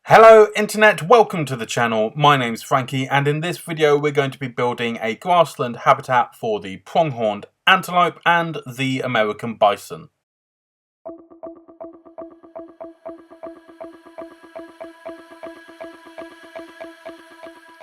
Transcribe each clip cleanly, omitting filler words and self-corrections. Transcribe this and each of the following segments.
Hello Internet, welcome to the channel. My name's Frankie and in this video we're going to be building a grassland habitat for the pronghorn antelope and the American bison.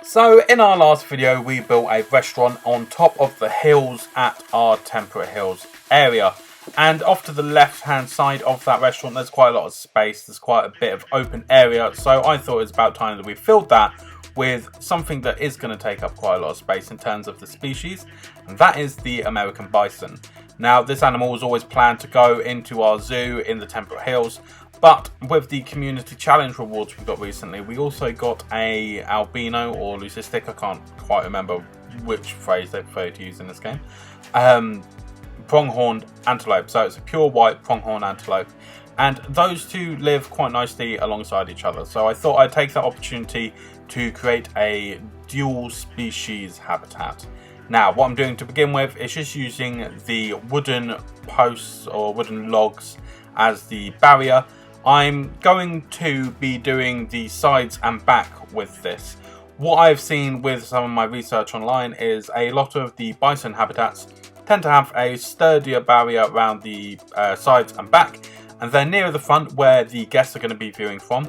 So in our last video we built a restaurant on top of the hills at our Temperate Hills area. And off to the left hand side of that restaurant there's quite a lot of space, there's quite a bit of open area, so I thought it's about time that we filled that with something that is going to take up quite a lot of space in terms of the species, and that is the American bison. Now this animal was always planned to go into our zoo in the Temperate Hills, but with the community challenge rewards we got recently, we also got a albino or leucistic, I can't quite remember which phrase they prefer to use in this game, pronghorn antelope. So it's a pure white pronghorn antelope, and those two live quite nicely alongside each other. So I thought I'd take that opportunity to create a dual species habitat. Now what I'm doing to begin with is just using the wooden posts or wooden logs as the barrier. I'm going to be doing the sides and back with this. What I've seen with some of my research online is a lot of the bison habitats tend to have a sturdier barrier around the sides and back, and then nearer the front where the guests are going to be viewing from,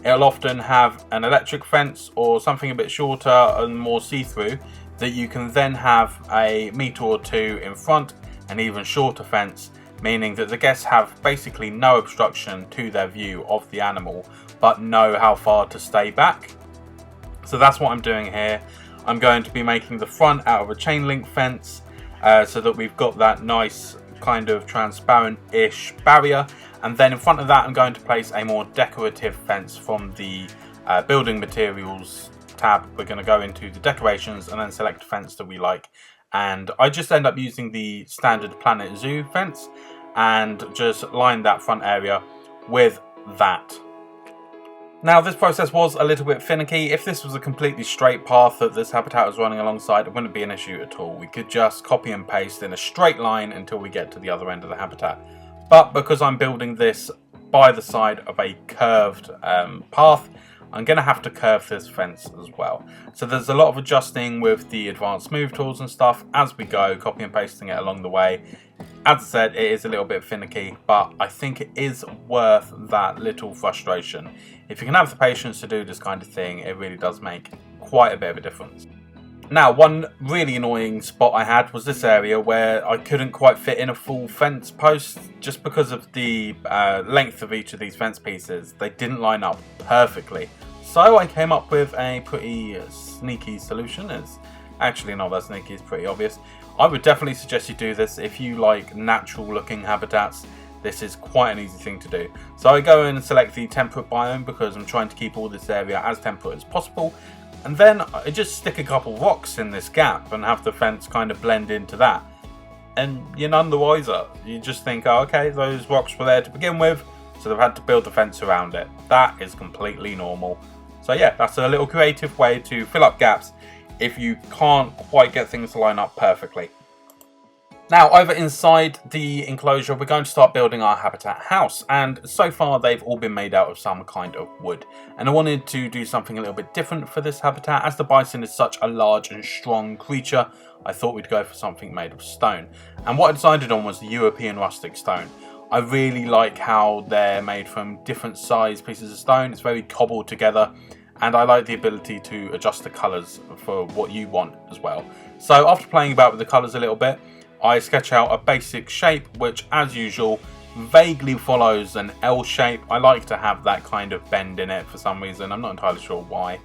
it'll often have an electric fence or something a bit shorter and more see-through that you can then have a metre or two in front, and even shorter fence, meaning that the guests have basically no obstruction to their view of the animal but know how far to stay back. So that's what I'm doing here. I'm going to be making the front out of a chain link fence, so that we've got that nice kind of transparent-ish barrier, and then in front of that I'm going to place a more decorative fence from the building materials tab. We're going to go into the decorations and then select a fence that we like, and I just end up using the standard Planet Zoo fence and just line that front area with that. Now this process was a little bit finicky. If this was a completely straight path that this habitat was running alongside, it wouldn't be an issue at all. We could just copy and paste in a straight line until we get to the other end of the habitat. But because I'm building this by the side of a curved path, I'm going to have to curve this fence as well. So there's a lot of adjusting with the advanced move tools and stuff as we go, copy and pasting it along the way. As I said, it is a little bit finicky, but I think it is worth that little frustration. If you can have the patience to do this kind of thing, it really does make quite a bit of a difference. Now, one really annoying spot I had was this area where I couldn't quite fit in a full fence post just because of the length of each of these fence pieces. They didn't line up perfectly. So I came up with a pretty sneaky solution. It's actually not that sneaky, it's pretty obvious. I would definitely suggest you do this if you like natural looking habitats. This is quite an easy thing to do. So I go in and select the temperate biome because I'm trying to keep all this area as temperate as possible. And then I just stick a couple rocks in this gap and have the fence kind of blend into that. And you're none the wiser. You just think, oh, okay, those rocks were there to begin with, so they've had to build the fence around it. That is completely normal. So yeah, that's a little creative way to fill up gaps if you can't quite get things to line up perfectly. Now over inside the enclosure we're going to start building our habitat house, and so far they've all been made out of some kind of wood, and I wanted to do something a little bit different for this habitat. As the bison is such a large and strong creature, I thought we'd go for something made of stone, and what I decided on was the European rustic stone. I really like how they're made from different size pieces of stone. It's very cobbled together, and I like the ability to adjust the colours for what you want as well. So after playing about with the colours a little bit, I sketch out a basic shape which, as usual, vaguely follows an L shape. I like to have that kind of bend in it for some reason. I'm not entirely sure why.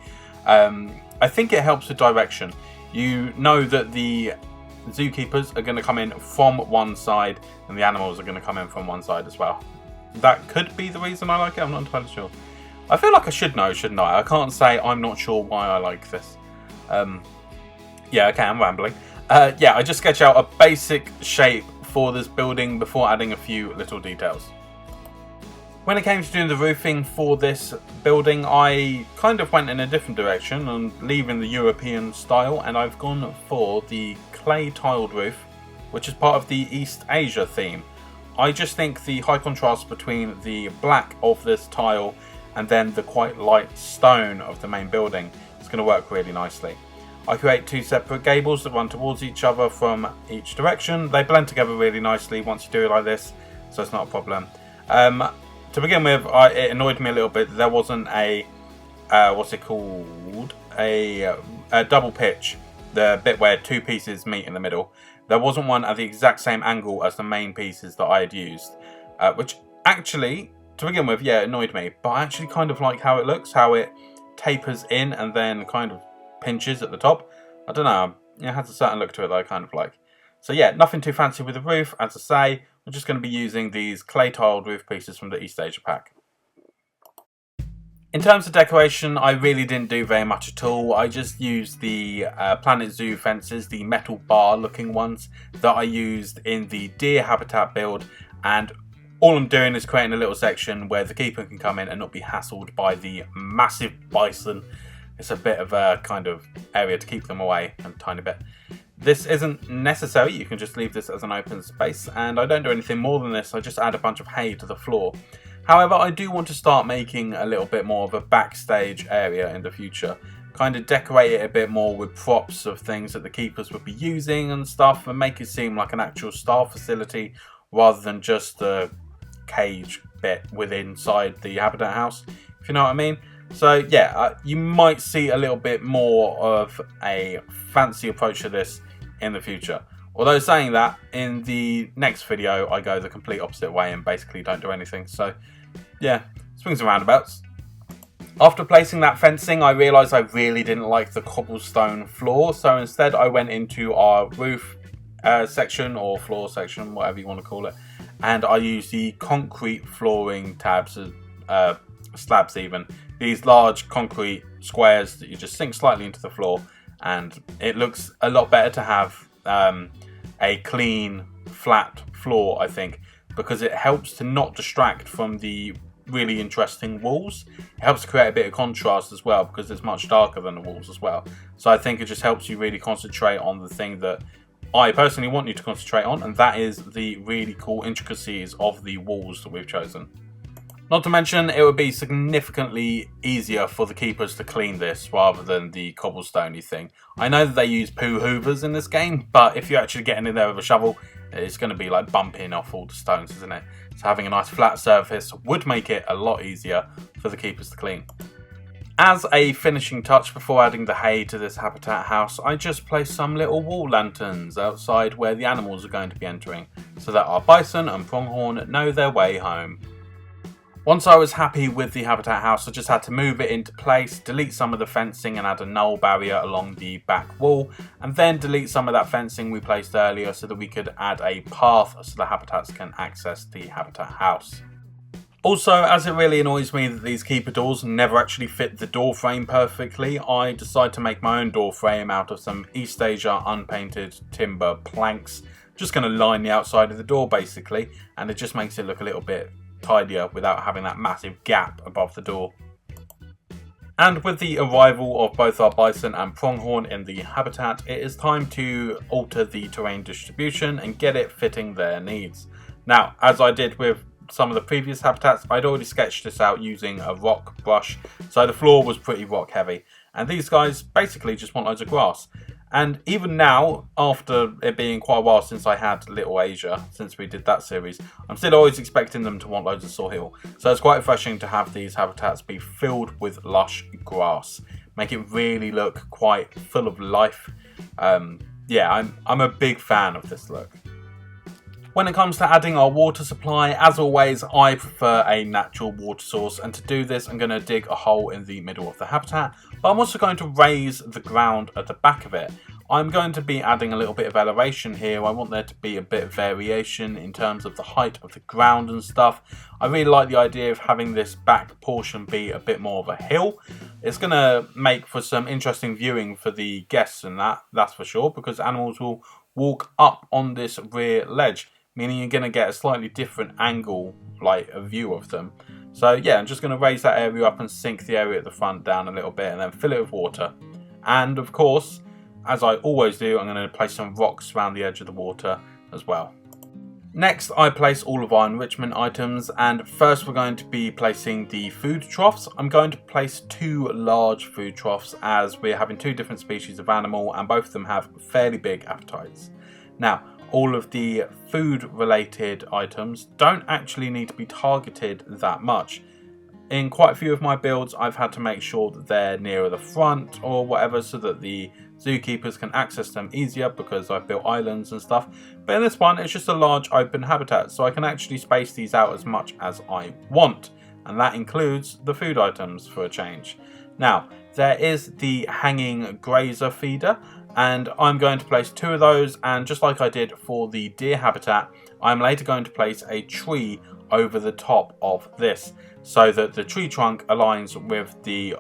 I think it helps with direction. You know that the zookeepers are going to come in from one side and the animals are going to come in from one side as well. That could be the reason I like it. I'm not entirely sure. I feel like I should know, shouldn't I? I can't say I'm not sure why I like this. Yeah, okay, I'm rambling. Yeah, I just sketch out a basic shape for this building before adding a few little details. When it came to doing the roofing for this building, I kind of went in a different direction and leaving the European style, and I've gone for the clay tiled roof, which is part of the East Asia theme. I just think the high contrast between the black of this tile and then the quite light stone of the main building. It's going to work really nicely. I create 2 separate gables that run towards each other from each direction. They blend together really nicely once you do it like this, so it's not a problem. To begin with, it annoyed me a little bit. There wasn't a what's it called? A double pitch, the bit where 2 pieces meet in the middle. There wasn't one at the exact same angle as the main pieces that I had used, which actually, to begin with, yeah, it annoyed me. But I actually kind of like how it looks, how it tapers in and then kind of pinches at the top. I don't know, it has a certain look to it that I kind of like. So yeah, nothing too fancy with the roof. As I say, we're just going to be using these clay tiled roof pieces from the East Asia pack. In terms of decoration, I really didn't do very much at all. I just used the Planet Zoo fences, the metal bar looking ones that I used in the deer habitat build, and all I'm doing is creating a little section where the keeper can come in and not be hassled by the massive bison. It's a bit of a kind of area to keep them away, a tiny bit. This isn't necessary, you can just leave this as an open space, and I don't do anything more than this. I just add a bunch of hay to the floor. However, I do want to start making a little bit more of a backstage area in the future. Kind of decorate it a bit more with props of things that the keepers would be using and stuff, and make it seem like an actual staff facility rather than just the cage bit inside the habitat house, if you know what I mean. So yeah, you might see a little bit more of a fancy approach to this in the future. Although saying that, in the next video I go the complete opposite way and basically don't do anything. So yeah, swings and roundabouts. After placing that fencing, I realised I really didn't like the cobblestone floor, so instead I went into our roof section or floor section, whatever you want to call it, and I used the concrete flooring tabs, slabs even. These large concrete squares that you just sink slightly into the floor, and it looks a lot better to have a clean, flat floor, I think, because it helps to not distract from the really interesting walls. It helps to create a bit of contrast as well, because it's much darker than the walls as well. So I think it just helps you really concentrate on the thing that I personally want you to concentrate on, and that is the really cool intricacies of the walls that we've chosen. Not to mention, it would be significantly easier for the keepers to clean this rather than the cobblestoney thing. I know that they use poo hoovers in this game, but if you're actually getting in there with a shovel, it's going to be like bumping off all the stones, isn't it? So having a nice flat surface would make it a lot easier for the keepers to clean. As a finishing touch before adding the hay to this habitat house, I just placed some little wall lanterns outside where the animals are going to be entering, so that our bison and pronghorn know their way home. Once I was happy with the habitat house, I just had to move it into place, delete some of the fencing and add a null barrier along the back wall, and then delete some of that fencing we placed earlier so that we could add a path so the habitats can access the habitat house. Also, as it really annoys me that these keeper doors never actually fit the door frame perfectly, I decided to make my own door frame out of some East Asia unpainted timber planks. Just going to line the outside of the door basically, and it just makes it look a little bit tidier without having that massive gap above the door. And with the arrival of both our bison and pronghorn in the habitat, it is time to alter the terrain distribution and get it fitting their needs. Now, as I did with some of the previous habitats, I'd already sketched this out using a rock brush, so the floor was pretty rock heavy, and these guys basically just want loads of grass. And even now, after it being quite a while since I had Little Asia, since we did that series, I'm still always expecting them to want loads of soil. So it's quite refreshing to have these habitats be filled with lush grass. Make it really look quite full of life. Yeah, I'm a big fan of this look. When it comes to adding our water supply, as always, I prefer a natural water source, and to do this I'm going to dig a hole in the middle of the habitat, but I'm also going to raise the ground at the back of it. I'm going to be adding a little bit of elevation here. I want there to be a bit of variation in terms of the height of the ground and stuff. I really like the idea of having this back portion be a bit more of a hill. It's going to make for some interesting viewing for the guests and that's for sure, because animals will walk up on this rear ledge, meaning you're going to get a slightly different angle, like a view of them. So yeah, I'm just going to raise that area up and sink the area at the front down a little bit and then fill it with water. And of course, as I always do, I'm going to place some rocks around the edge of the water as well. Next, I place all of our enrichment items, and first we're going to be placing the food troughs. I'm going to place 2 large food troughs as we're having 2 different species of animal and both of them have fairly big appetites. Now, all of the food related items don't actually need to be targeted that much. In quite a few of my builds, I've had to make sure that they're nearer the front or whatever so that the zookeepers can access them easier because I've built islands and stuff. But in this one, it's just a large open habitat, so I can actually space these out as much as I want. And that includes the food items for a change. Now, there is the hanging grazer feeder, and I'm going to place 2 of those, and just like I did for the deer habitat, I'm later going to place a tree over the top of this so that the tree trunk aligns with the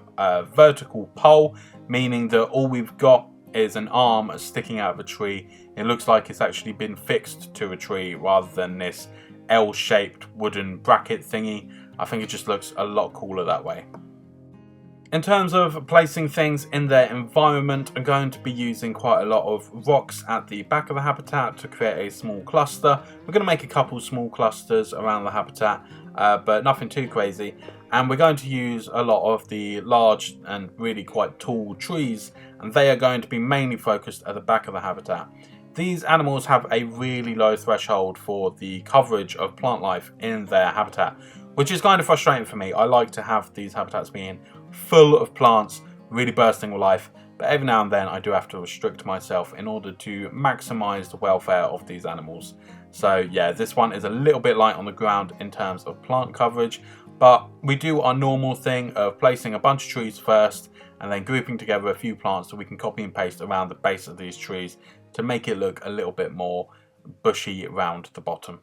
vertical pole, meaning that all we've got is an arm sticking out of a tree. It looks like it's actually been fixed to a tree rather than this L-shaped wooden bracket thingy. I think it just looks a lot cooler that way. In terms of placing things in their environment, I'm going to be using quite a lot of rocks at the back of the habitat to create a small cluster. We're going to make a couple small clusters around the habitat, but nothing too crazy. And we're going to use a lot of the large and really quite tall trees, and they are going to be mainly focused at the back of the habitat. These animals have a really low threshold for the coverage of plant life in their habitat, which is kind of frustrating for me. I like to have these habitats being full of plants, really bursting with life, but every now and then I do have to restrict myself in order to maximize the welfare of these animals. So yeah, this one is a little bit light on the ground in terms of plant coverage, but we do our normal thing of placing a bunch of trees first and then grouping together a few plants so we can copy and paste around the base of these trees to make it look a little bit more bushy around the bottom.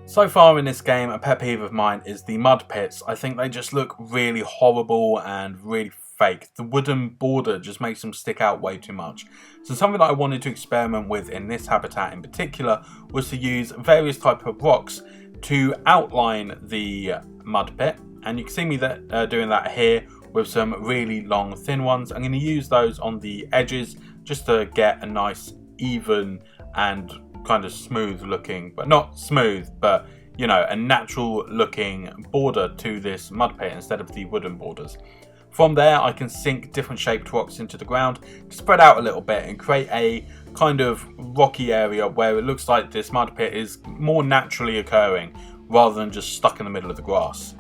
So far in this game, a pet peeve of mine is the mud pits. I think they just look really horrible and really fake. The wooden border just makes them stick out way too much. So something that I wanted to experiment with in this habitat in particular was to use various types of rocks to outline the mud pit. And you can see me doing that here with some really long thin ones. I'm going to use those on the edges just to get a nice even and kind of smooth looking, but not smooth, but you know, a natural looking border to this mud pit instead of the wooden borders. From there I can sink different shaped rocks into the ground to spread out a little bit and create a kind of rocky area where it looks like this mud pit is more naturally occurring rather than just stuck in the middle of the grass.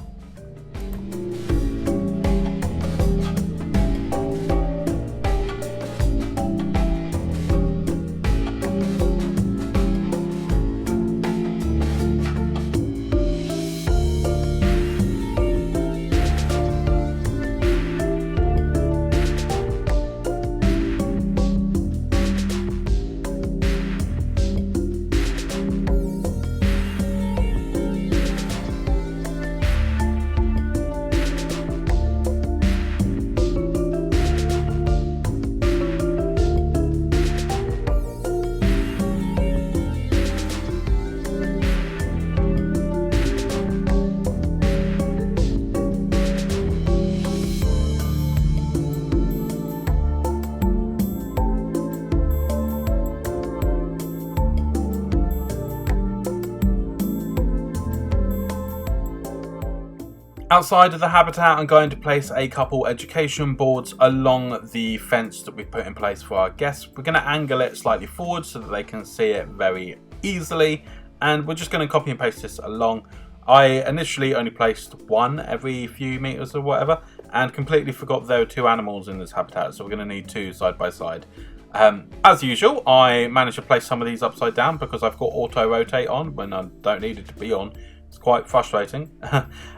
Outside of the habitat, I'm going to place a couple education boards along the fence that we put in place for our guests. We're going to angle it slightly forward so that they can see it very easily, and we're just going to copy and paste this along. I initially only placed one every few meters or whatever, and completely forgot there were two animals in this habitat, so we're going to need two side by side. As usual, I managed to place some of these upside down because I've got auto rotate on when I don't need it to be on. It's quite frustrating.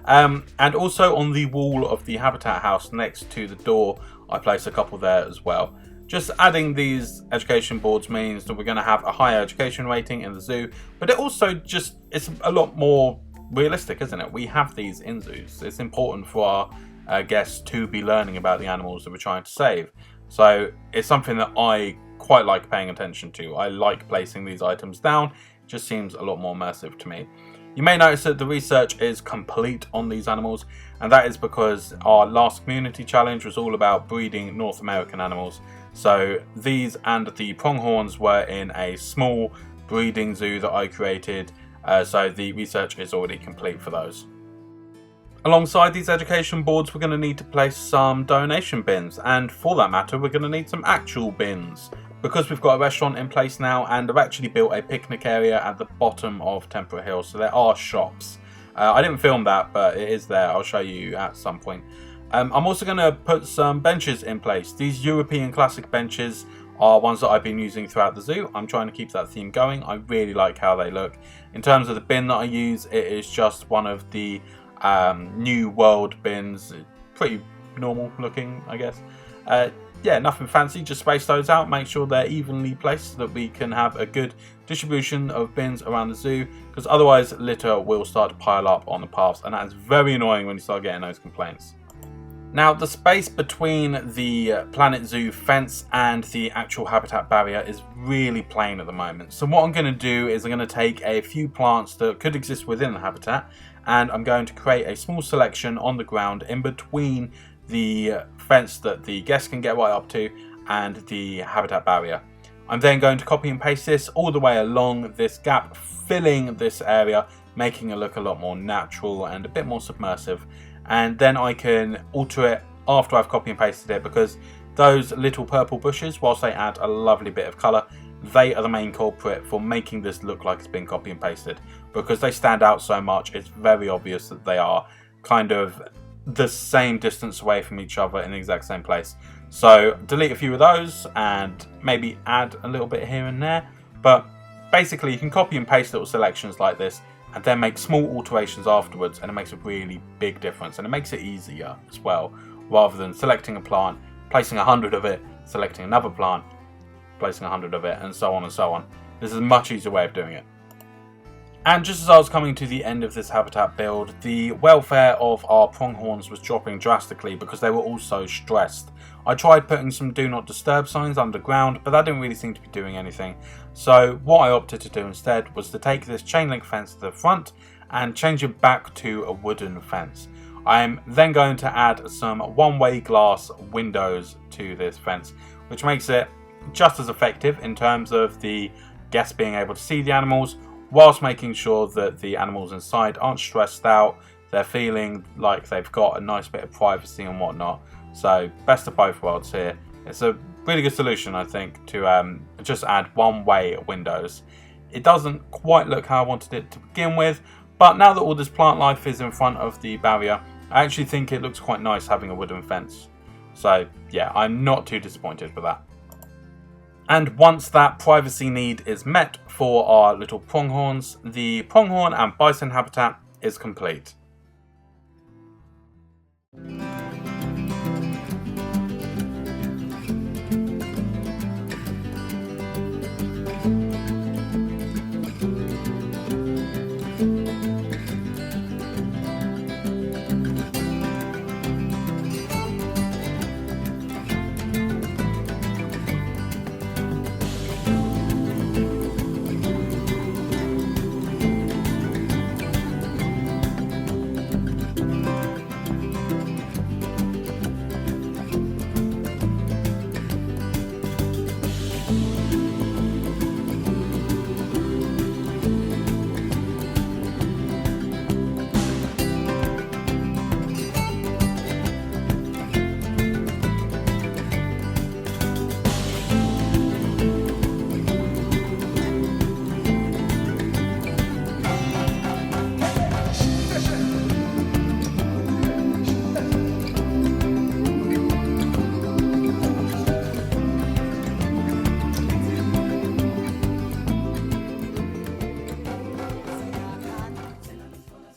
And also on the wall of the habitat house next to the door, I place a couple there as well. Just adding these education boards means that we're going to have a higher education rating in the zoo, but it also it's a lot more realistic, isn't it? We have these in zoos. It's important for our guests to be learning about the animals that we're trying to save. So it's something that I quite like paying attention to. I like placing these items down. It just seems a lot more immersive to me. You may notice that the research is complete on these animals, and that is because our last community challenge was all about breeding North American animals. So these and the pronghorns were in a small breeding zoo that I created, so the research is already complete for those. Alongside these education boards, we're going to need to place some donation bins, and for that matter, we're going to need some actual bins. Because we've got a restaurant in place now, and I've actually built a picnic area at the bottom of Temperate Hill, so there are shops. I didn't film that, but it is there. I'll show you at some point. I'm also going to put some benches in place. These European classic benches are ones that I've been using throughout the zoo. I'm trying to keep that theme going. I really like how they look. In terms of the bin that I use, it is just one of the New World bins. Pretty normal looking, I guess. Yeah, nothing fancy, just space those out, make sure they're evenly placed so that we can have a good distribution of bins around the zoo, because otherwise litter will start to pile up on the paths, and that is very annoying when you start getting those complaints. Now, the space between the Planet Zoo fence and the actual habitat barrier is really plain at the moment. So what I'm going to do is I'm going to take a few plants that could exist within the habitat, and I'm going to create a small selection on the ground in between the fence that the guests can get right up to and the habitat barrier. I'm then going to copy and paste this all the way along this gap, filling this area, making it look a lot more natural and a bit more submersive. And then I can alter it after I've copy and pasted it, because those little purple bushes, whilst they add a lovely bit of colour, they are the main culprit for making this look like it's been copy and pasted, because they stand out so much. It's very obvious that they are kind of the same distance away from each other in the exact same place. So delete a few of those and maybe add a little bit here and there, but basically you can copy and paste little selections like this and then make small alterations afterwards, and it makes a really big difference, and it makes it easier as well, rather than selecting a plant, placing 100 of it, selecting another plant, placing 100 of it, and so on and so on. This is a much easier way of doing it. And just as I was coming to the end of this habitat build, the welfare of our pronghorns was dropping drastically because they were all so stressed. I tried putting some do not disturb signs underground, but that didn't really seem to be doing anything. So what I opted to do instead was to take this chain link fence to the front and change it back to a wooden fence. I'm then going to add some one-way glass windows to this fence, which makes it just as effective in terms of the guests being able to see the animals, whilst making sure that the animals inside aren't stressed out, they're feeling like they've got a nice bit of privacy and whatnot. So best of both worlds here. It's a really good solution, I think, to just add one-way windows. It doesn't quite look how I wanted it to begin with, but now that all this plant life is in front of the barrier, I actually think it looks quite nice having a wooden fence. So yeah, I'm not too disappointed with that. And once that privacy need is met for our little pronghorns, the pronghorn and bison habitat is complete.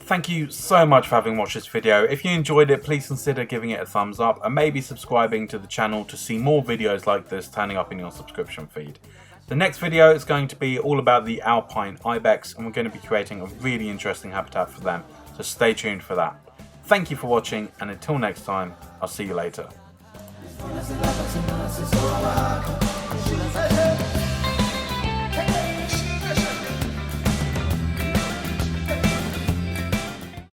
Thank you so much for having watched this video. If you enjoyed it, please consider giving it a thumbs up and maybe subscribing to the channel to see more videos like this turning up in your subscription feed. The next video is going to be all about the alpine ibex, and we're going to be creating a really interesting habitat for them, so stay tuned for that. Thank you for watching, and until next time, I'll see you later.